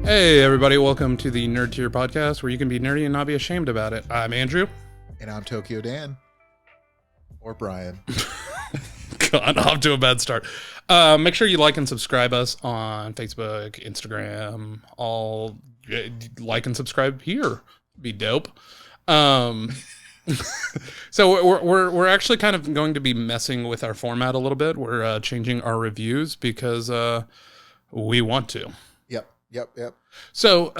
Hey, everybody, welcome to the Nerd Tier podcast where you can be nerdy and not be ashamed about it. I'm Andrew. And I'm Tokyo Dan. Or Brian. God, off to a bad start. Make sure you like and subscribe us on Facebook, Instagram, all like and subscribe here. Be dope. So we're actually kind of going to be messing with our format a little bit. We're changing our reviews because we want to. Yep. So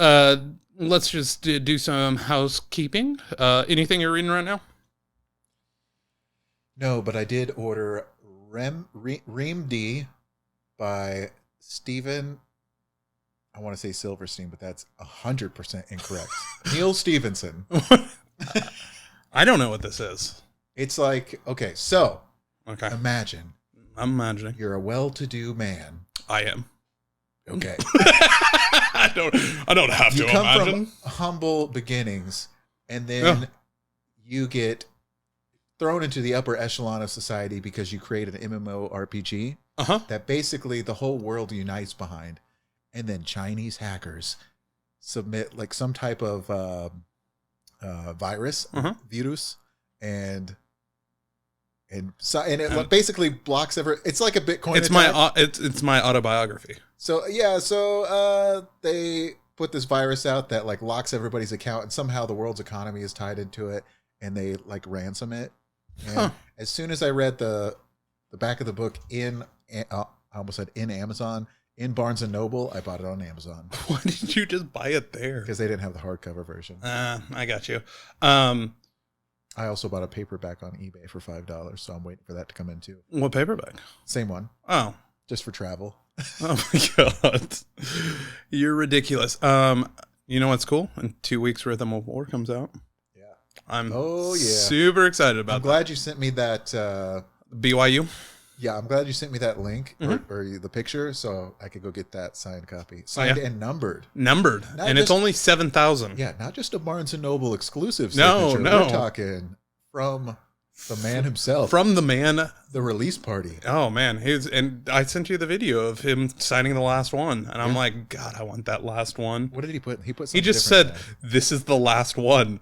let's just do some housekeeping. Anything you're reading right now? No, but I did order Ream D by Stephen. I want to say Silverstein, but that's 100% incorrect. Neil Stevenson. I don't know what this is. It's like, okay, so Okay. imagine. I'm imagining. You're a well-to-do man. I am. Okay. I don't have You to come imagine. from humble beginnings, and then you get thrown into the upper echelon of society because you create an MMORPG that basically the whole world unites behind, and then Chinese hackers submit like some type of virus, and it basically blocks every. It's like a Bitcoin. It's my autobiography. So they put this virus out that like locks everybody's account, and somehow the world's economy is tied into it, and they like ransom it. And as soon as I read the back of the book I almost said in Amazon, in Barnes and Noble, I bought it on Amazon. Why didn't you just buy it there? Because they didn't have the hardcover version. I got you. I also bought a paperback on eBay for $5, so I'm waiting for that to come in too. What paperback? Same one. Oh. Just for travel. Oh my God. You're ridiculous. You know what's cool? In 2 weeks, Rhythm of War comes out. Yeah. I'm super excited about I'm glad you sent me that. BYU? Yeah, I'm glad you sent me that link or the picture so I could go get that signed copy. Signed and numbered. And it's only 7,000. Yeah, not just a Barnes & Noble exclusive signature. No. We're talking from the man himself. From the man. The release party. Oh, man. And I sent you the video of him signing the last one. And I'm like, God, I want that last one. What did he put? He just said, this is the last one.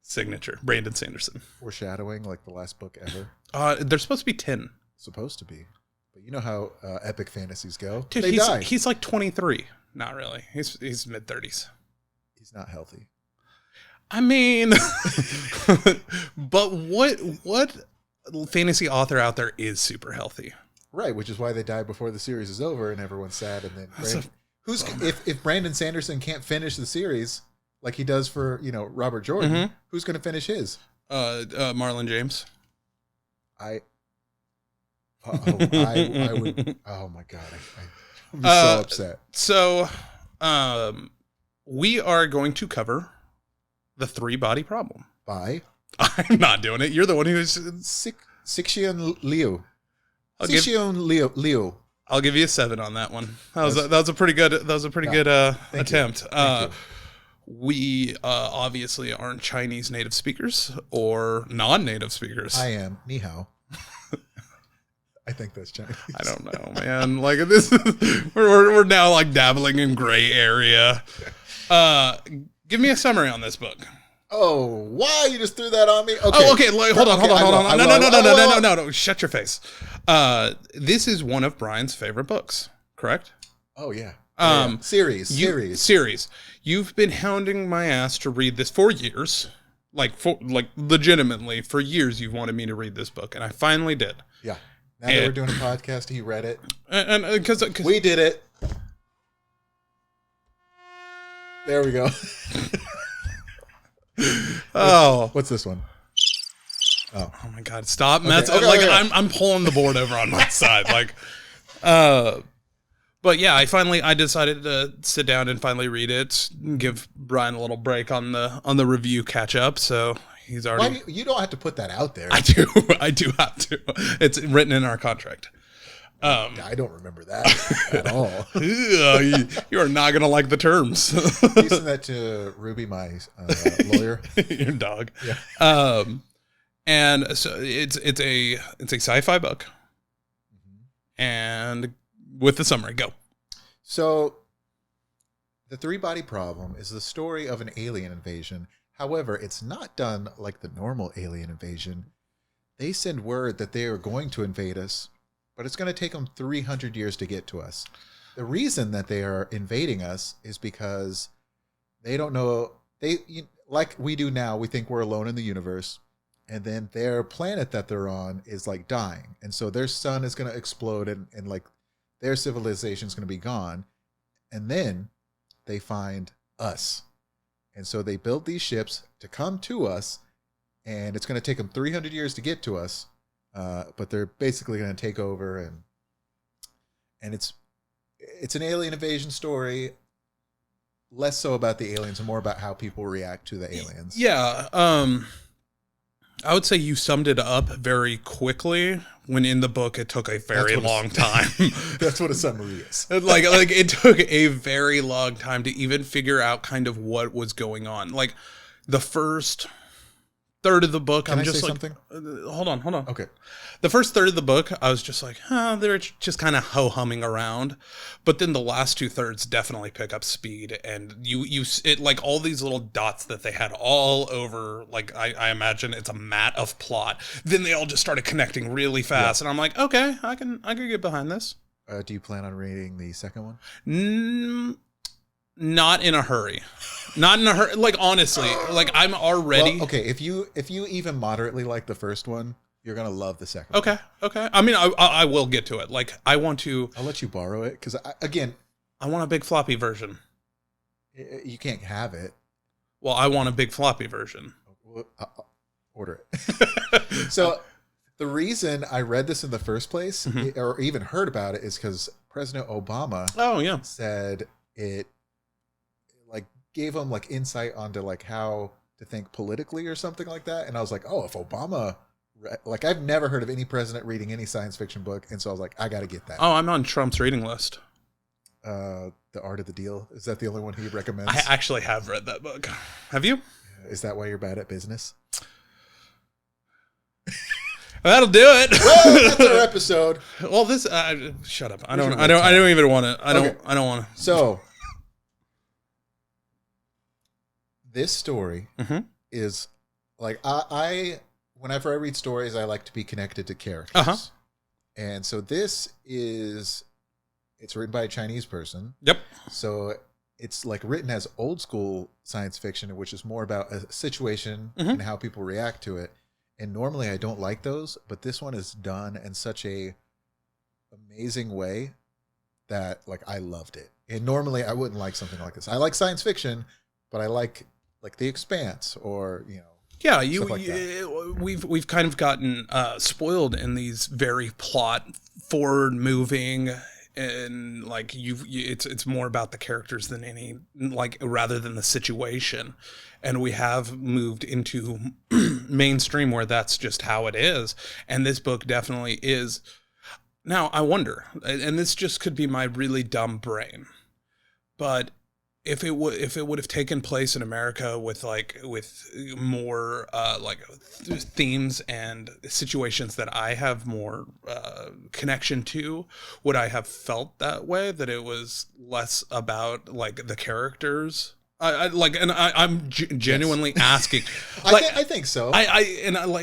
Signature. Brandon Sanderson. Foreshadowing like the last book ever. There's supposed to be 10. Supposed to be. But you know how epic fantasies go. Dude, they die. He's like 23. Not really. He's mid-30s. He's not healthy. I mean, but what fantasy author out there is super healthy? Right, which is why they die before the series is over and everyone's sad. And then if Brandon Sanderson can't finish the series like he does for Robert Jordan, who's going to finish his? Marlon James. I would. Oh my God, I'm so upset. So, we are going to cover the 3-body problem. By? I'm not doing it. You're the one who's Cixin Liu. I'll give you a 7 on that one. That was a pretty good. That was a pretty good attempt. We obviously aren't Chinese native speakers or non-native speakers. I am. Ni hao. I think that's Chinese. I don't know, man. Like this, we're now like dabbling in gray area. Give me a summary on this book. Oh, why you just threw that on me? Okay. Oh, okay. Hold on. No. Shut your face. This is one of Brian's favorite books, correct? Oh yeah. Series. You've been hounding my ass to read this for years. Like legitimately for years you've wanted me to read this book, and I finally did. Yeah. Now that we're doing a podcast, he read it. And because we did it. There we go. Oh. What's this one? Oh my God. Stop messing. Okay. I'm pulling the board over on my side. But yeah, I decided to sit down and finally read it, give Brian a little break on the review catch up. So he's already. You don't have to put that out there. I do have to. It's written in our contract. I don't remember that at all. You are not gonna like the terms. You send that to Ruby, my lawyer. Your dog. Yeah. And so it's a sci-fi book. And with the summary, go. So The three-body problem is the story of an alien invasion. However, it's not done like the normal alien invasion. They send word that they are going to invade us, but it's going to take them 300 years to get to us. The reason that they are invading us is because they don't know, like we do now, we think we're alone in the universe, and then their planet that they're on is like dying. And so their sun is going to explode and like their civilization is going to be gone. And then they find us. And so they build these ships to come to us, and it's going to take them 300 years to get to us. But they're basically going to take over, and it's an alien invasion story, less so about the aliens and more about how people react to the aliens. Yeah. I would say you summed it up very quickly, when in the book it took a very long time. That's what a summary is. like it took a very long time to even figure out kind of what was going on. Like the first third of the book, Can I'm I just say like, something? Hold on. Okay. The first third of the book, I was just like, they're just kind of ho-humming around. But then the last 2/3 definitely pick up speed. And it like all these little dots that they had all over, like I imagine it's a mat of plot. Then they all just started connecting really fast. Yeah. And I'm like, okay, I can get behind this. Do you plan on reading the second one? Not in a hurry. Not in a hurry. Like, honestly, like I'm already... Well, okay, if you even moderately like the first one, you're going to love the second one. Okay. I mean, I will get to it. Like, I want to... I'll let you borrow it, because, again... I want a big floppy version. You can't have it. Well, I want a big floppy version. Order it. So, the reason I read this in the first place, or even heard about it, is because President Obama said it... gave him like insight onto like how to think politically or something like that. And I was like, oh, if Obama, like I've never heard of any president reading any science fiction book. And so I was like, I got to get that. Oh, I'm on Trump's reading list. The Art of the Deal. Is that the only one he recommends? I actually have read that book. Have you? Is that why you're bad at business? That'll do it. Well, that's our episode. Well, this, shut up. I don't even want to, I don't want to. So, this story is like I whenever I read stories, I like to be connected to characters. And so it's written by a Chinese person. Yep. So it's like written as old school science fiction, which is more about a situation and how people react to it. And normally I don't like those, but this one is done in such a amazing way that like I loved it. And normally I wouldn't like something like this. I like science fiction, but I like The Expanse or, we've kind of gotten spoiled in these very plot forward moving, and like it's more about the characters than any, like, rather than the situation. And we have moved into mainstream where that's just how it is. And this book definitely is. Now I wonder, and this just could be my really dumb brain, but if it would have taken place in America with more themes and situations that I have more connection to, would I have felt that way? That it was less about like the characters? I'm genuinely asking. I think so.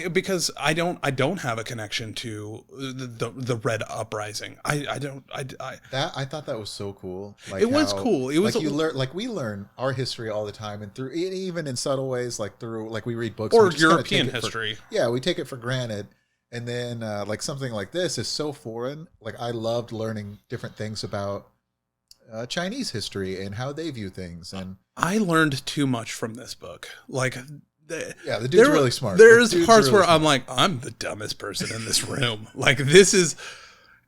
Because I don't have a connection to the Red Uprising. I thought that was so cool. Like, it was cool. It was like we learn our history all the time, and through even in subtle ways, like we read books or European history. We take it for granted, and then like something like this is so foreign. Like I loved learning different things about Chinese history and how they view things. And I learned too much from this book. Like, the dude's really smart. There's parts where I'm like, I'm the dumbest person in this room. Like, this is,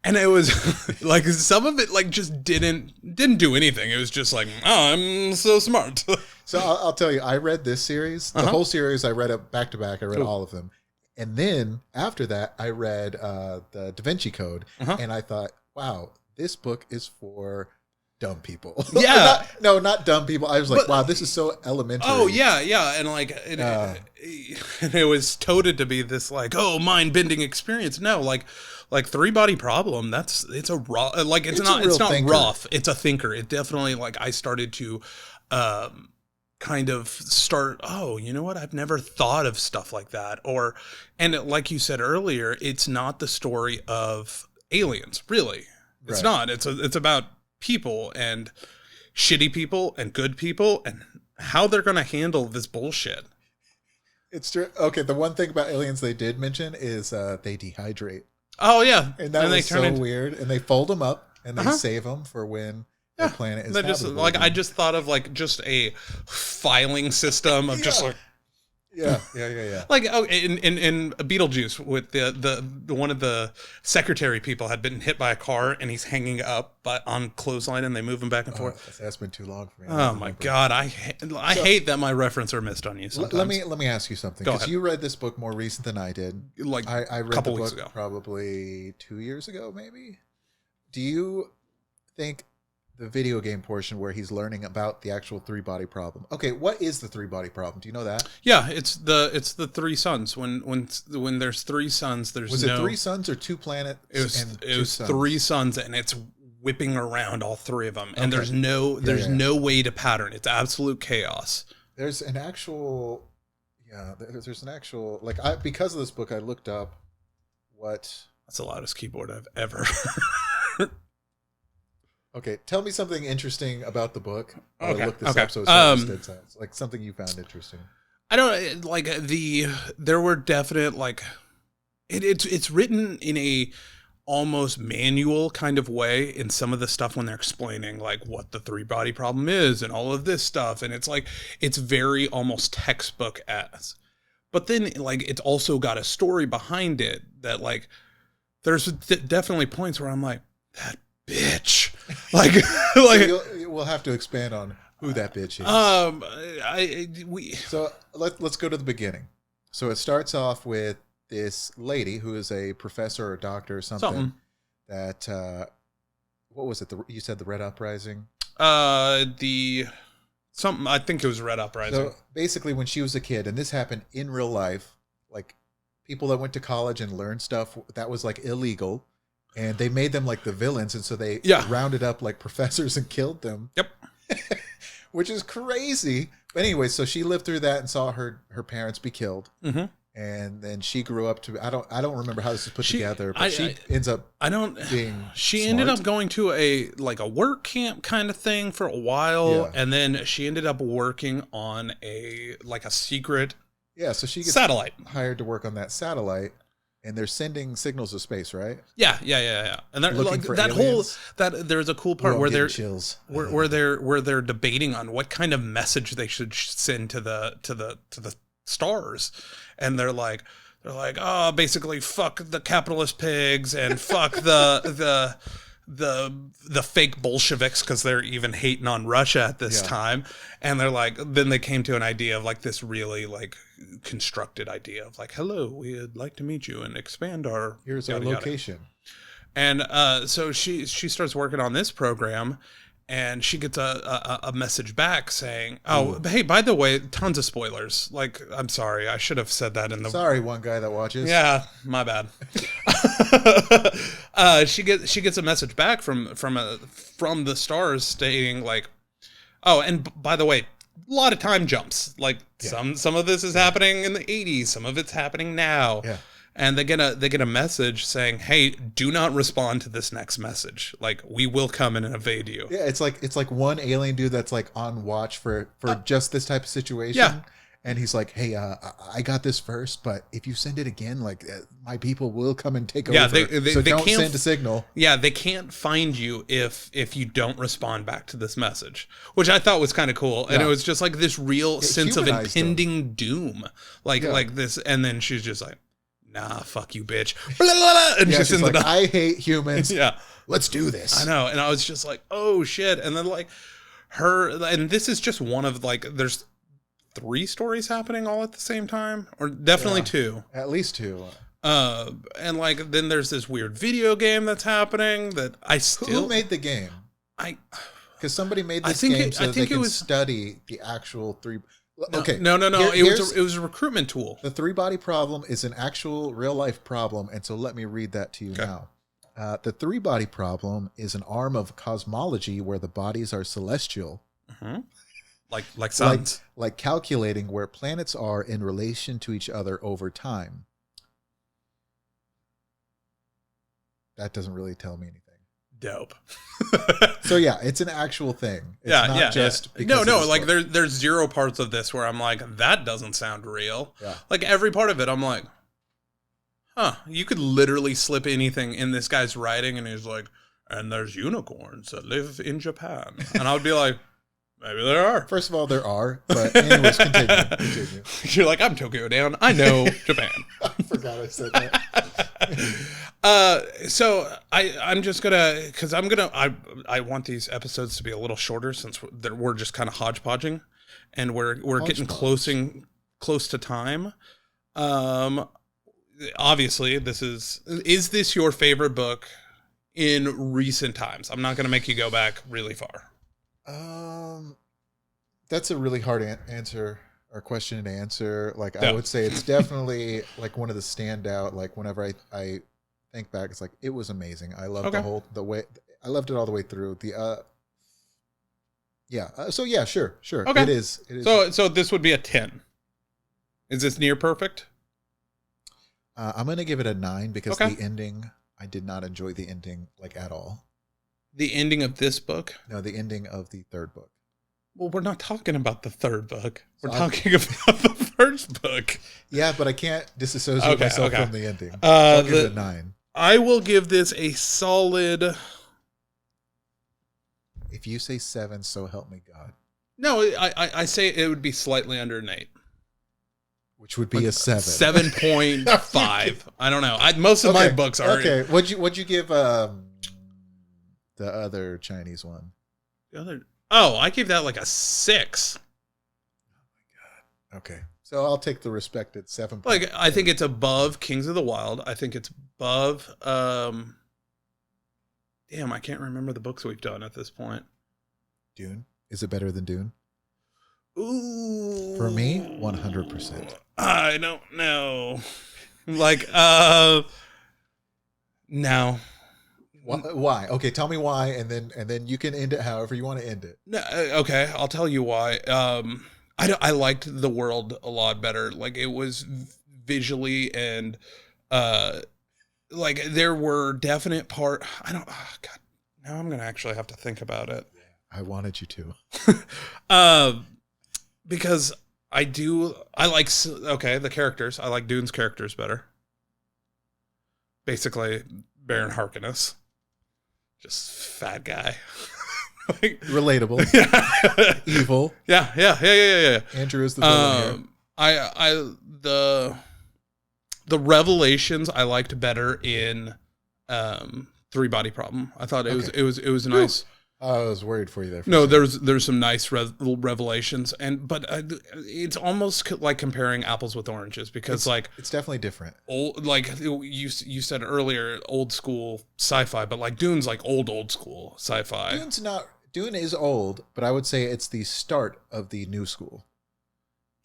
and it was like some of it like just didn't do anything. It was just like, oh, I'm so smart. So I'll tell you, I read this series, the whole series. I read it back to back. I read all of them, and then after that, I read the Da Vinci Code, and I thought, wow, this book is for dumb people. Yeah. not dumb people. I was like, wow, this is so elementary. Oh, yeah. And like, it was touted to be this like, oh, mind-bending experience. No, like Like three body problem. It's a rough, like it's not thinker. rough. It's a thinker. It definitely, like, I started to, kind of start, oh, you know what? I've never thought of stuff like that. And like you said earlier, it's not the story of aliens, really. It's not. It's about people and shitty people and good people and how they're going to handle this bullshit. It's true. Okay, the one thing about aliens they did mention is they dehydrate. Oh, yeah. And that was so weird. And they fold them up and they save them for when the planet is habitable. Like, I just thought of, like, just a filing system of just, like... Yeah. Like, oh, in Beetlejuice, with the one of the secretary people had been hit by a car and he's hanging up on clothesline and they move him back and forth. That's been too long for me. Oh my God, I hate that my reference are missed on you sometimes. Let me ask you something, because you read this book more recent than I did. Like, I read a couple the weeks book ago, probably 2 years ago, maybe. Do you think the video game portion where he's learning about the actual three body problem? Okay, what is the three body problem? Do you know that? Yeah, it's the three suns. When there's three suns, was it three suns or two planets? It was three suns, and it's whipping around all three of them, and there's no way to pattern. It's absolute chaos. There's an actual like, because of this book I looked up what. That's the loudest keyboard I've ever. Okay, tell me something interesting about the book. Okay. Look this up so it's like something you found interesting. I don't like there were definite, like, it's written in a almost manual kind of way in some of the stuff when they're explaining, like, what the three body problem is and all of this stuff, and it's like it's very almost textbook as. But then, like, it's also got a story behind it that, like, there's definitely points where I'm like, that bitch. Like, we'll have to expand on who that bitch is. So let's go to the beginning. So it starts off with this lady who is a professor or doctor or something. That what was it? You said the Red Uprising. I think it was Red Uprising. So basically, when she was a kid, and this happened in real life, like, people that went to college and learned stuff that was, like, illegal. And they made them like the villains, and so they rounded up, like, professors and killed them. Yep. Which is crazy. But anyway, so she lived through that and saw her parents be killed. Mm-hmm. And then she grew up to, I don't remember how this is put together, but she ends up being She smart. ended up going to a work camp kind of thing for a while, and then she ended up working on a secret so she gets satellite, hired to work on that satellite. And they're sending signals to space, right? Yeah. And they're looking for that aliens. There's a cool part where they're chills. where they're debating on what kind of message they should send to the stars, and they're like, oh, basically fuck the capitalist pigs and fuck the fake Bolsheviks, because they're even hating on Russia at this time, and they're like, then they came to an idea of, like, this really, like, constructed idea of, like, hello, we'd like to meet you and expand our location. And so she starts working on this program, and she gets a message back saying, oh, hey, by the way, tons of spoilers. Like, I'm sorry, I should have said that in the... Sorry, one guy that watches. Yeah, my bad. She gets a message back from the stars stating, like, oh, and by the way, a lot of time jumps. Like, some of this is happening in the 80s, some of it's happening now. Yeah. And they get a message saying, "Hey, do not respond to this next message. Like, we will come in and evade you." Yeah, it's like one alien dude that's, like, on watch for just this type of situation. Yeah. And he's like, "Hey, I got this first, but if you send it again, like, my people will come and take over. So don't send a signal." Yeah, they can't find you if you don't respond back to this message, which I thought was kind of cool. And it was just like this real sense of impending doom, like this. And then she's just like, "Nah, fuck you, bitch." Blah, blah, blah, and she's like, "I hate humans. Let's do this." I know. And I was just like, oh shit. And then, like, and this is just one of, like, there's 3 stories happening all at the same time, or definitely 2, at least 2. And, like, then there's this weird video game that's happening that who made the game? Because somebody made this game so they can study the actual Okay. No. It was a recruitment tool. The 3-body problem is an actual real life problem, and so let me read that to you now. The 3-body problem is an arm of cosmology where the bodies are celestial. Mm-hmm. Like suns. Like calculating where planets are in relation to each other over time. That doesn't really tell me anything. Dope. So yeah, it's an actual thing. It's not just because like there's zero parts of this where I'm like, that doesn't sound real. Yeah. Like every part of it, I'm like, huh, you could literally slip anything in this guy's writing and he's like, and there's unicorns that live in Japan. And I would be like, maybe there are. First of all, there are, but anyways, continue. You're like, I'm Tokyo down. I know Japan. I forgot I said that. So I'm just gonna, because I want these episodes to be a little shorter since we're just kind of hodgepodging, and we're getting close to time. Obviously, is this your favorite book in recent times? I'm not gonna make you go back really far. That's a really hard answer or question to answer. Like, I would say it's definitely like one of the standout. Like, whenever I think back, it's like it was amazing. I loved the way I loved it all the way through. So yeah, sure. Okay. It is. So this would be a 10. Is this near perfect? I'm gonna give it a 9 because the ending, I did not enjoy the ending like at all. The ending of this book? No, the ending of the third book. Well, we're not talking about the third book. We're talking about the first book. Yeah, but I can't disassociate myself from the ending. I'll give it a 9. I will give this a solid... If you say 7, so help me God. No, I say it would be slightly under an 8. Which would be a 7. 7.5. I don't know. Most of my books are... Okay, what'd you give the other Chinese one? I gave that like a 6. Oh my God. Okay. So I'll take the respected 7. Like, I think it's above Kings of the Wild. I think it's above, damn, I can't remember the books we've done at this point. Dune? Is it better than Dune? Ooh. For me, 100%. I don't know. Like, no. Why? Okay, tell me why, and then you can end it however you want to end it. No, okay, I'll tell you why. I liked the world a lot better. Like, it was visually and like there were definite God, now I'm gonna actually have to think about it. I wanted you to. Because I like the characters. I like Dune's characters better. Basically, Baron Harkonnen. Just fat guy. Like, relatable. Yeah. Evil. Yeah. Andrew is the villain here. The revelations I liked better in 3-body problem. I thought it was nice. I was worried for you there. No, there's some nice revelations, but it's almost like comparing apples with oranges because it's definitely different. Old, like you said earlier, old school sci-fi, but like Dune's like old school sci-fi. Dune is old, but I would say it's the start of the new school.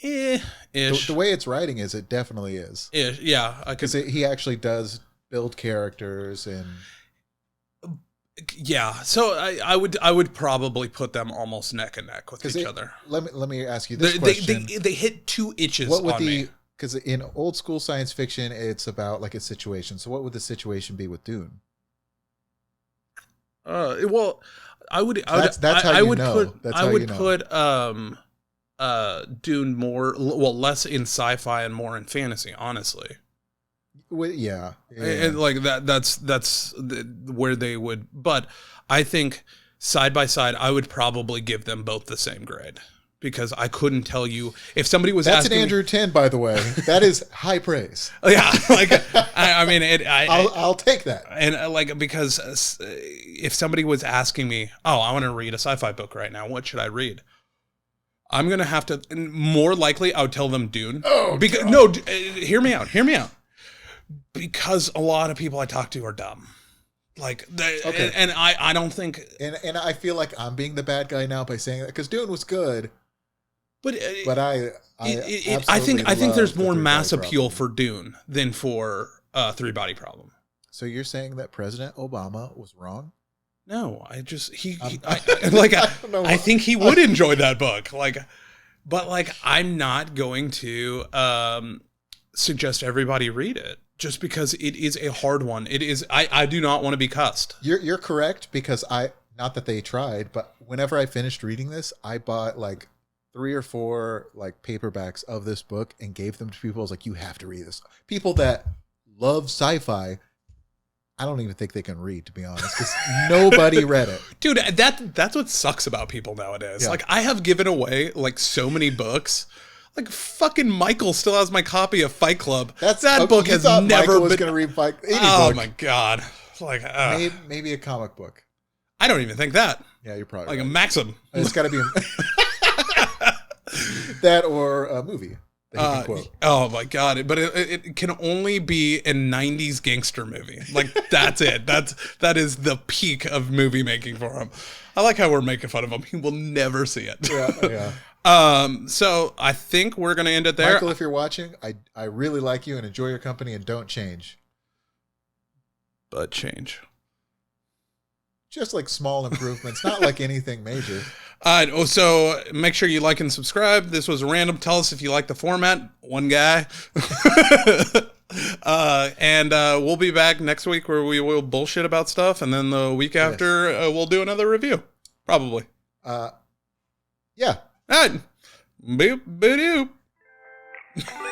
Ish. The way it's writing it definitely is. Ish. Yeah, because he actually does build characters and. Yeah, so I would probably put them almost neck and neck with each other. Let me ask you this question. They hit two itches on me. Because in old school science fiction, it's about like a situation. So what would the situation be with Dune? Well, I would put Dune less in sci-fi and more in fantasy, honestly. Well, yeah. And like that's where they would, but I think side by side I would probably give them both the same grade because I couldn't tell you if somebody was that's asking an Andrew 10, by the way. That is high praise. Yeah, like I mean I'll take that. And like because if somebody was asking me, I want to read a sci-fi book right now, what should I read? I'm gonna have to, more likely I would tell them Dune. Because God. No, hear me out. Because a lot of people I talk to are dumb. Like, and I don't think... And I feel like I'm being the bad guy now by saying that, because Dune was good, But I think there's more mass appeal problem. for Dune than for Three Body Problem. So you're saying that President Obama was wrong? No, I think he would enjoy that book. But I'm not going to suggest everybody read it just because it is a hard one. It is. I do not want to be cussed. You're correct, because not that they tried, but whenever I finished reading this, I bought like 3 or 4 like paperbacks of this book and gave them to people. I was like, you have to read this. People that love sci-fi, I don't even think they can read, to be honest, because nobody read it. Dude, that's what sucks about people nowadays. Yeah. Like, I have given away like so many books. Like, fucking Michael still has my copy of Fight Club. That book has never Michael was been. going to read Fight. Oh my god! Like, maybe a comic book. I don't even think that. Yeah, you're probably like right. a Maxim. It's got to be that or a movie that you can quote. Oh my god! But it can only be a '90s gangster movie. Like, that's it. That is the peak of movie making for him. I like how we're making fun of him. He will never see it. Yeah. So I think we're gonna end it there. Michael, if you're watching, I really like you and enjoy your company, and don't change. But change. Just like small improvements, not like anything major. So make sure you like and subscribe. This was random. Tell us if you like the format. One guy. And we'll be back next week where we will bullshit about stuff. And then the week after, we'll do another review. Probably. Yeah. All right. Boop, boop, doop.